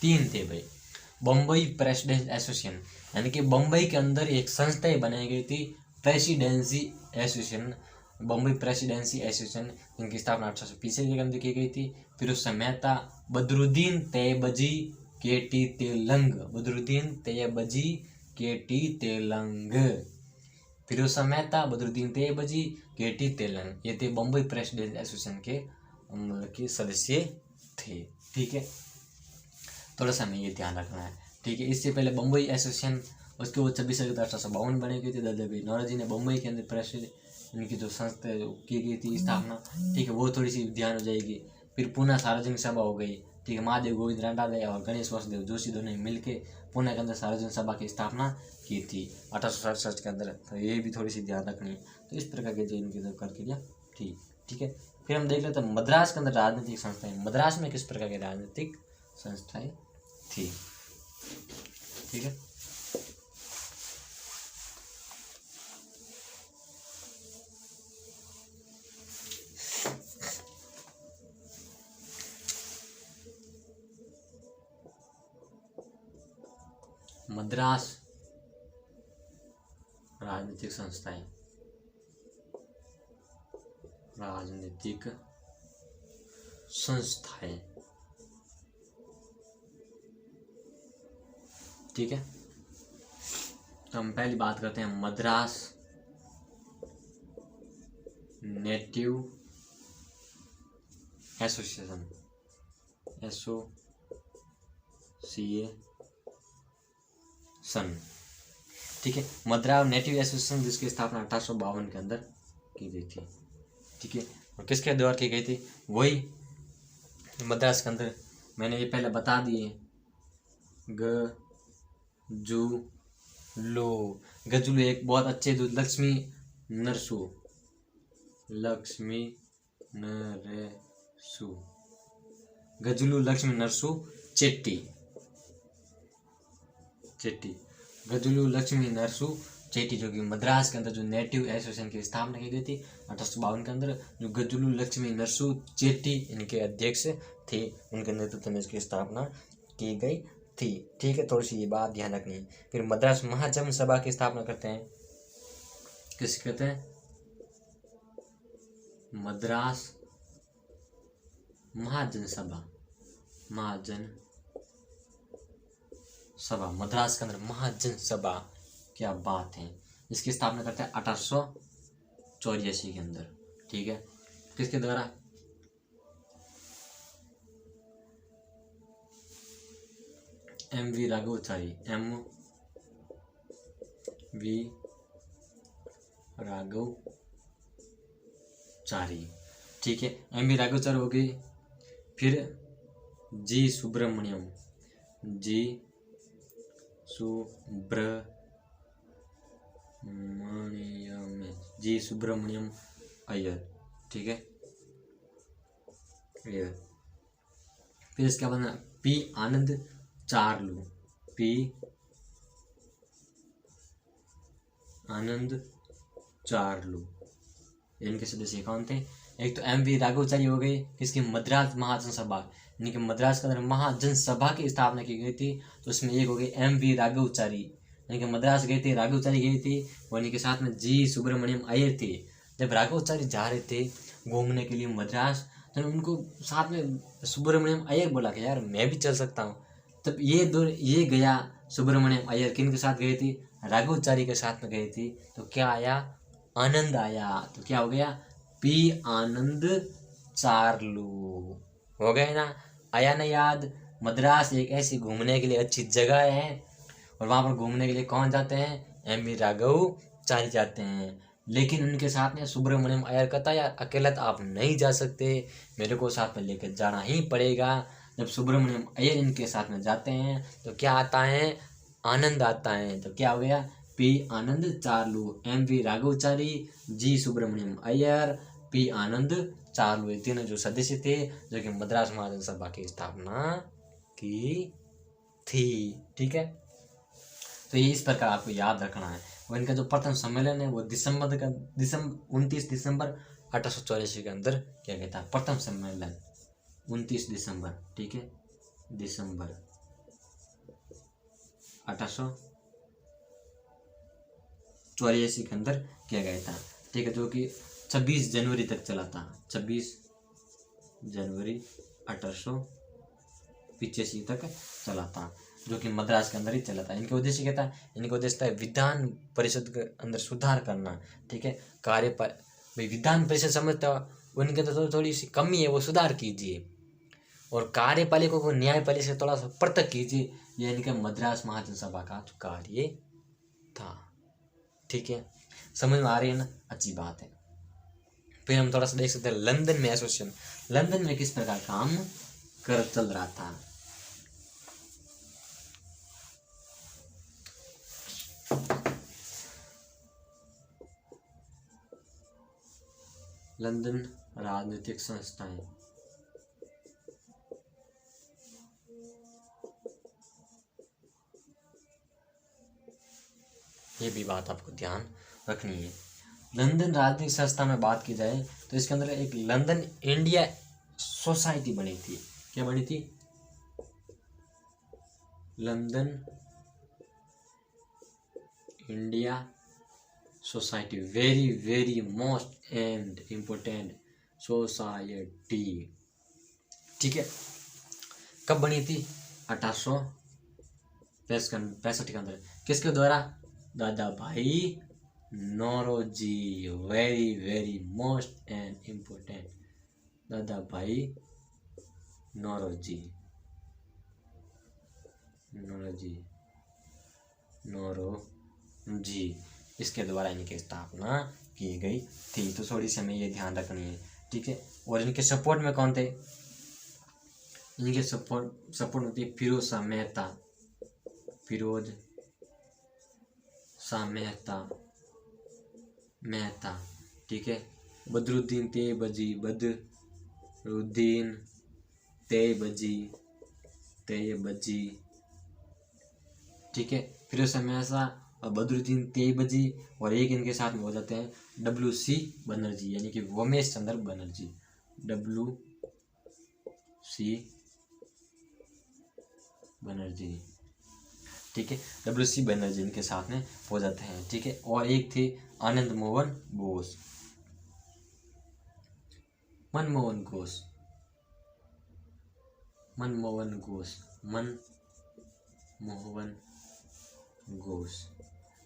S1: तीन थे भाई। बम्बई प्रेसिडेंसी एसोसिएशन यानी कि बम्बई के अंदर एक संस्था बनाई गई थी, presidency association, Bombay presidency association. इनकी स्थापना 1885 के अंदर की गई थी। फिरोज शाह मेहता, बदरुद्दीन तैयबजी, केटी तेलंग। फिरोज शाह मेहता, बदरुद्दीन तैयबजी, केटी तेलंग, ये थे बम्बई प्रेसिडेंसी एसोसिएशन के सदस्य थे। ठीक है, थोड़ा सा हमें ये ध्यान रखना है। ठीक है, इससे पहले बम्बई एसोसिएशन, उसके वो 26 अगस्त 1852 बनी गई थी। दादा भाई नौरोजी ने बम्बई के अंदर प्रेसिडेंट इनकी जो संस्था की गई थी स्थापना। ठीक है, वो थोड़ी सी ध्यान हो जाएगी। फिर पुनः सार्वजनिक सभा हो गई। ठीक है, महादेव गोविंद रानडे और गणेश वासुदेव जोशी दोनों मिलके पुणे के अंदर सार्वजनिक सभा की स्थापना की थी 1867 के अंदर। तो ये भी थोड़ी सी ध्यान रखनी है। तो इस प्रकार के जो इनकी जो प्रक्रिया थी, ठीक है। फिर हम देख लेते हैं मद्रास के अंदर राजनीतिक संस्थाएं, मद्रास में किस प्रकार की राजनीतिक संस्थाएं थी, ठीक है। मद्रास राजनीतिक संस्थाएं, राजनीतिक संस्थाएं, ठीक है। तो हम पहली बात करते हैं मद्रास नेटिव एसोसिएशन, ठीक है। मद्रास नेटिव एसोसिएशन जिसकी स्थापना 1852 के अंदर की गई थी, ठीक है। और किसके द्वारा की गई थी, वही मद्रास के अंदर मैंने ये पहले बता दिए, गजुलू एक बहुत अच्छे दूध, लक्ष्मी नरसू गजुलू लक्ष्मी नरसू चेट्टी, गजुलू लक्ष्मी नरसू चेट्टी, जो कि मद्रास के अंदर जो नेटिव एसोसिएशन की स्थापना की गई थी 1852 के अंदर, जो गजुलू लक्ष्मी नरसू चेट्टी इनके अध्यक्ष थे, उनके नेतृत्व में इसकी स्थापना की गई थी, ठीक है। थोड़ी सी ये बात ध्यान रखनी है। फिर मद्रास महाजन सभा की स्थापना करते हैं, किस कहते हैं, मद्रास महाजन सभा, मद्रास के अंदर महाजन सभा, क्या बात है। इसकी स्थापना करते हैं 1884 के अंदर, ठीक है। किसके द्वारा, M.V. राघवाचारी, ठीक है। M.V. राघवाचारी हो गई। फिर जी सुब्रमण्यम अय्यर, ठीक है। फिर इसके बाद पी आनंद चार्लू, इनके सदस्य कौन थे, एक तो M.V. राघवाचारी हो गए, किसकी, मद्रास महाजन सभा, यानी कि मद्रास के अंदर महाजन सभा की स्थापना की गई थी। तो उसमें एक हो गई M.V. राघवाचारी, यानी कि मद्रास गए थे, राघवाचारी गए थे, और इनके साथ में जी सुब्रमण्यम अय्यर थे। जब राघवाचारी जा रहे थे घूमने के लिए मद्रास, तो उनको साथ में सुब्रमण्यम अय्यर बोला कि यार मैं भी चल सकता हूँ। तब ये गया सुब्रमण्यम अय्यर, किन के साथ गए थे, राघवाचारी के साथ में गए थे। तो क्या आया, आनंद आया। तो क्या हो गया, पी आनंद चार्लू, हो गए ना, आया ना याद। मद्रास एक ऐसी घूमने के लिए अच्छी जगह है, और वहाँ पर घूमने के लिए कौन जाते हैं, M.V. राघवाचारी जाते हैं। लेकिन उनके साथ में सुब्रमण्यम अय्यर कहता है यार अकेला तो आप नहीं जा सकते, मेरे को साथ में लेकर जाना ही पड़ेगा। जब सुब्रमण्यम अय्यर इनके साथ में जाते हैं तो क्या आता है, आनंद आता है। तो क्या हो गया, पी आनंद चार्लू, M.V. राघवाचारी, जी सुब्रमण्यम अय्यर, पी आनंद चार्लू, ये तीनों जो सदस्य थे जो कि मद्रास महाजन सभा की स्थापना की थी, ठीक है। तो ये इस प्रकार आपको याद रखना है। और इनका जो प्रथम सम्मेलन है वो 29 दिसंबर 1884 के अंदर किया गया था। प्रथम सम्मेलन 29 दिसंबर, ठीक है, दिसंबर 1884 के अंदर किया गया था, ठीक है, जो कि 26 जनवरी तक चला था। 26 जनवरी 1885 तक चला था, जो कि मद्रास के अंदर ही चला था। इनका उद्देश्य क्या था, इनका उद्देश्य था विधान परिषद के अंदर सुधार करना, ठीक है। भाई विधान परिषद समझता उनके अंदर थोड़ी सी कमी है, वो सुधार कीजिए, और कार्यपालिका को न्यायपालिका से थोड़ा सा पृथक कीजिए। यह इनका मद्रास महाजन सभा का कार्य था, ठीक है। समझ में आ रही है ना, अच्छी बात है। फिर हम थोड़ा सा देख सकते हैं लंदन में एसोसिएशन, लंदन में किस प्रकार काम कर चल रहा था। लंदन राजनीतिक संस्थाएं। ये भी बात आपको ध्यान रखनी है। लंदन राजनीतिक संस्था में बात की जाए तो इसके अंदर एक लंदन इंडिया सोसाइटी बनी थी। क्या बनी थी? London India society, very very most and important society. ठीक है, कब बनी थी? 1865 के अंदर। किसके द्वारा? Dadabhai Naoroji, very very most and important Dadabhai Naoroji, Naoroji इसके द्वारा इनकी स्थापना की गई थी। तो थोड़ी सी हमें ये ध्यान रखनी है। ठीक है, और इनके सपोर्ट में कौन थे? इनके सपोर्ट में थे फिरोज शाह मेहता, फिरोज शाह मेहता। ठीक है, बदरुद्दीन तेबजी। ठीक है, फिरोज शाह मेहता और बदरुद्दीन तेबजी, और एक इनके साथ में हो जाते हैं WC बनर्जी, यानी कि वोमेश चंद्र बनर्जी। WC बनर्जी। ठीक है, WC बनर्जी इनके साथ में हो जाते हैं। ठीक है, और एक थे आनंद मोहन घोष, मनमोहन घोष।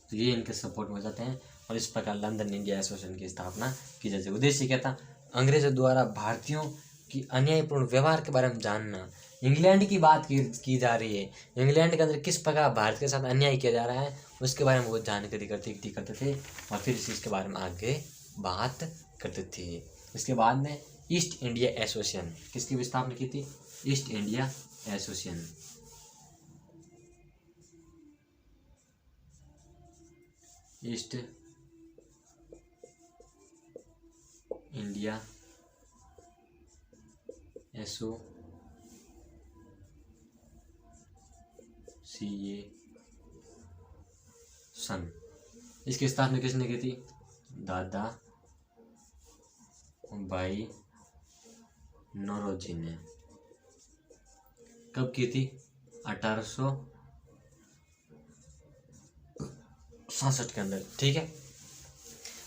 S1: तो ये इनके सपोर्ट में हो जाते हैं, और इस प्रकार लंदन इंडिया एसोसिएशन की स्थापना की जाती है। उद्देश्य क्या था? अंग्रेजों द्वारा भारतीयों की अन्यायपूर्ण व्यवहार के बारे में जानना। इंग्लैंड की बात की जा रही है, इंग्लैंड के अंदर किस प्रकार भारत के साथ अन्याय किया जा रहा है उसके बारे में वो जानकारी करते थे, और फिर इसके बारे में आगे बात करते थे। इसके बाद में ईस्ट इंडिया एसोसिएशन, किसकी भी स्थापना की थी? East India association. East India association, इसकी स्थापना किसने की थी? दादा भाई नौरोजी ने। कब की थी? 1866 के अंदर। ठीक है,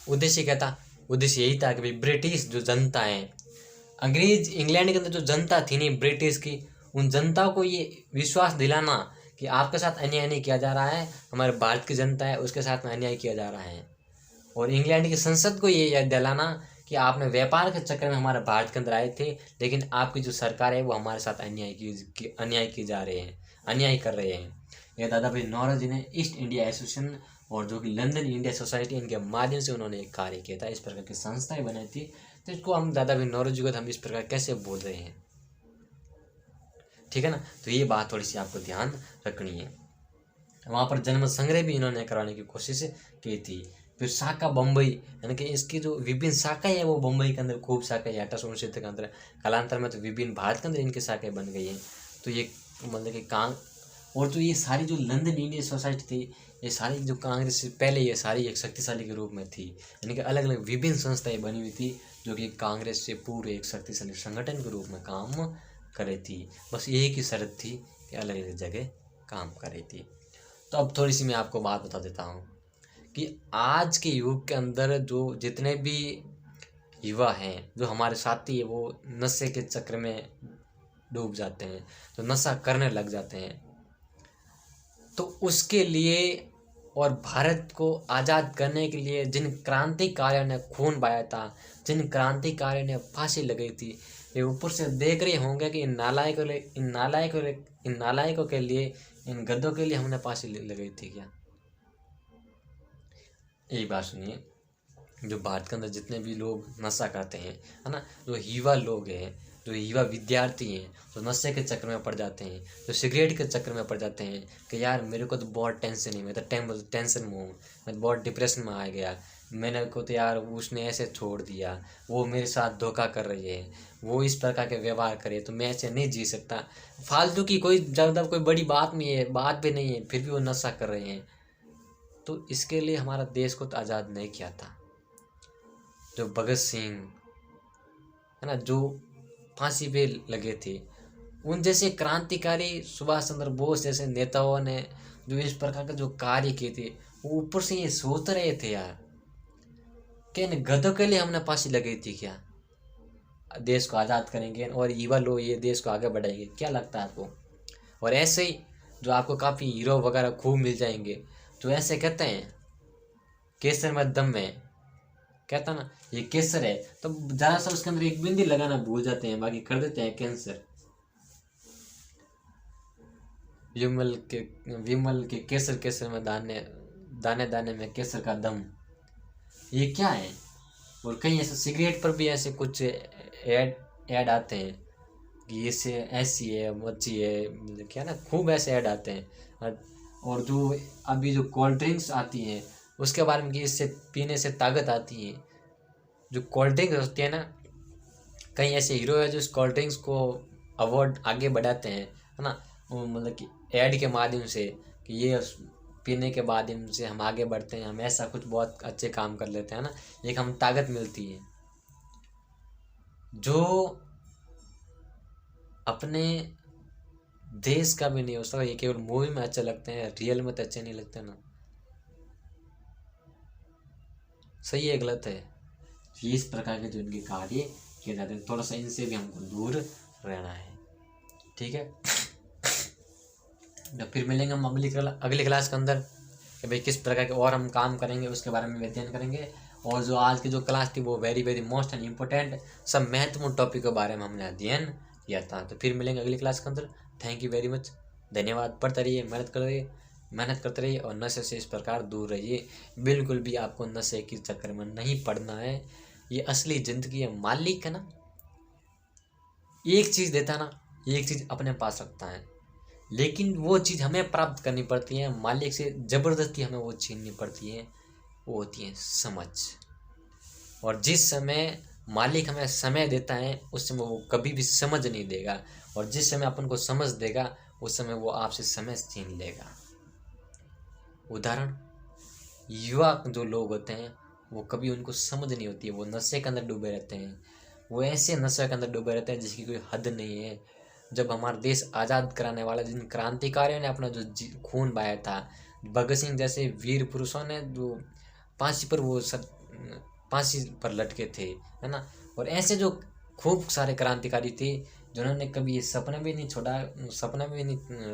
S1: उद्देश्य क्या था? उद्देश्य यही था कि भाई ब्रिटिश जो जनता है, अंग्रेज इंग्लैंड के अंदर जो जनता थी नहीं ब्रिटिश की, उन जनता को ये विश्वास दिलाना कि आपके साथ अन्याय नहीं किया जा रहा है, हमारे भारत की जनता है उसके साथ में अन्याय किया जा रहा है। और इंग्लैंड की संसद को ये याद दिलाना कि आपने व्यापार के चक्कर में हमारे भारत के अंदर आए थे, लेकिन आपकी जो सरकार है वो हमारे साथ अन्याय की जा रहे हैं, अन्याय कर रहे हैं। ये दादा भाई नौरोजी ने ईस्ट इंडिया एसोसिएशन और जो कि लंदन इंडिया सोसाइटी, इनके माध्यम से उन्होंने एक कार्य किया था, इस प्रकार की संस्थाएं बनाई थी। तो इसको हम दादा भाई नौरोजी को हम इस प्रकार कैसे बोल रहे हैं? ठीक है ना, तो ये बात थोड़ी सी आपको ध्यान रखनी है। वहाँ पर जन्म संग्रह भी इन्होंने कराने की कोशिश की थी। फिर शाखा बम्बई, यानी कि इसकी जो विभिन्न शाखाएं हैं वो बम्बई के अंदर खूब शाखाएं 1869 के अंदर, कालांतर में तो विभिन्न भारत के अंदर इनकी शाखाएं बन गई हैं। तो ये मतलब कि और तो ये सारी जो लंदन इंडिया सोसाइटी थी, ये सारी जो कांग्रेस से पहले ये सारी एक शक्तिशाली के रूप में थी, यानी कि अलग अलग विभिन्न संस्थाएं बनी हुई थी जो कि कांग्रेस से पूरे एक शक्तिशाली संगठन के रूप में काम कर रही थी। बस एक ही शर्त थी कि अलग अलग जगह काम कर रही थी। तो अब थोड़ी सी मैं आपको बात बता देता हूँ कि आज के युग के अंदर जो जितने भी युवा हैं, जो हमारे साथी है, वो नशे के चक्र में डूब जाते हैं, तो नशा करने लग जाते हैं। तो उसके लिए और भारत को आज़ाद करने के लिए जिन क्रांतिकारियों ने खून बहाया था, जिन क्रांतिकारियों ने फांसी लगाई थी, ये ऊपर से देख रहे होंगे कि इन नालायकों के लिए, इन गद्दों के लिए हमने फांसी लगाई थी क्या? यही बात सुनिए, जो भारत के अंदर जितने भी लोग नशा करते हैं, है ना, जो युवा लोग हैं, जो युवा विद्यार्थी हैं, तो नशे के चक्कर में पड़ जाते हैं, तो सिगरेट के चक्कर में पड़ जाते हैं कि यार मेरे को तो बहुत टेंशन है, मैं तो टेंशन में हूँ, मैं तो बहुत डिप्रेशन में आ गया, मैंने को तो यार उसने ऐसे छोड़ दिया, वो मेरे साथ धोखा कर रही है, वो इस प्रकार के व्यवहार करे, तो मैं ऐसे नहीं जी सकता। फालतू की कोई ज़्यादा कोई बड़ी बात नहीं है, बात भी नहीं है, फिर भी वो नशा कर रहे हैं। तो इसके लिए हमारा देश को तो आज़ाद नहीं किया था। जो भगत सिंह है ना, जो फांसी पे लगे थे, उन जैसे क्रांतिकारी सुभाष चंद्र बोस जैसे नेताओं ने जो इस प्रकार का जो कार्य किए थे, वो ऊपर से ये सोच रहे थे यार कि इन गधों के लिए हमने फांसी लगाई थी क्या, देश को आज़ाद करेंगे और युवा लोग ये देश को आगे बढ़ाएंगे, क्या लगता है आपको? और ऐसे ही जो आपको काफ़ी हीरो वगैरह खूब मिल जाएंगे, जो ऐसे कहते हैं केसर में दम है, कहता ना ये केसर है, तो ज़रा सा उसके अंदर एक बिंदी लगाना भूल जाते हैं, बाकी कर देते हैं कैंसर। विमल के केसर केसर में दाने, दाने दाने में केसर का दम, ये क्या है? और कहीं ऐसे सिगरेट पर भी ऐसे कुछ ऐड आते हैं कि इससे ऐसी है अच्छी है, क्या ना, खूब ऐसे ऐड आते हैं। और जो अभी जो कोल्ड ड्रिंक्स आती हैं उसके बारे में कि इससे पीने से ताकत आती है। जो कोल्ड ड्रिंक्स होती है ना, कई ऐसे हीरो है जो इस कोल्ड ड्रिंक्स को अवार्ड आगे बढ़ाते हैं, है ना, वो मतलब कि ऐड के माध्यम से कि ये पीने के माध्यम से हम आगे बढ़ते हैं, हम ऐसा कुछ बहुत अच्छे काम कर लेते हैं ना, एक हम ताकत मिलती है। जो अपने देश का भी नहीं हो सकता, ये केवल मूवी में अच्छे लगते हैं, रियल में तो अच्छे नहीं लगते ना। सही है गलत है? इस प्रकार के जो इनके कार्य किए जाते हैं, थोड़ा सा इनसे भी हमको दूर रहना है, ठीक है। तो फिर मिलेंगे हम अगली क्लास के अंदर कि भाई किस प्रकार के और हम काम करेंगे, उसके बारे में अध्ययन करेंगे। और जो आज की जो क्लास थी वो very very most and important, सब महत्वपूर्ण टॉपिक के बारे में हमने अध्ययन किया था। तो फिर मिलेंगे अगली क्लास के अंदर। थैंक यू वेरी मच, धन्यवाद। पढ़ते रहिए, मेहनत करते रहिए और नशे से इस प्रकार दूर रहिए। बिल्कुल भी आपको नशे के चक्कर में नहीं पड़ना है, ये असली ज़िंदगी है। मालिक है ना, एक चीज़ देता ना, एक चीज़ अपने पास रखता है, लेकिन वो चीज़ हमें प्राप्त करनी पड़ती है, मालिक से ज़बरदस्ती हमें वो छीननी पड़ती है, वो होती है समझ। और जिस समय मालिक हमें समय देता है उस समय वो कभी भी समझ नहीं देगा, और जिस समय अपन को समझ देगा उस समय वो आपसे समय छीन लेगा। उदाहरण, युवा जो लोग होते हैं वो कभी उनको समझ नहीं होती है, वो नशे के अंदर डूबे रहते हैं, वो ऐसे नशे के अंदर डूबे रहते हैं जिसकी कोई हद नहीं है। जब हमारा देश आज़ाद कराने वाला जिन क्रांतिकारियों ने अपना जो खून बहाया था, भगत सिंह जैसे वीर पुरुषों ने जो फांसी पर लटके थे, है ना, और ऐसे जो खूब सारे क्रांतिकारी थे जिन्होंने कभी ये सपना भी नहीं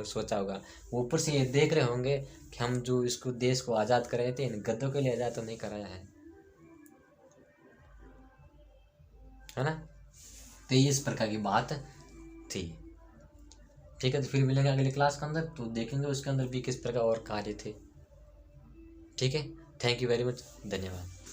S1: सोचा होगा, वो ऊपर से ये देख रहे होंगे कि हम जो इसको देश को आज़ाद कर रहे थे, इन गद्दों के लिए आज़ाद तो नहीं कराया है ना। तो ये इस प्रकार की बात थी, ठीक है। तो फिर मिलेंगे अगली क्लास के अंदर, तो देखेंगे उसके अंदर भी किस प्रकार और कार्य थे, ठीक है। थैंक यू वेरी मच, धन्यवाद।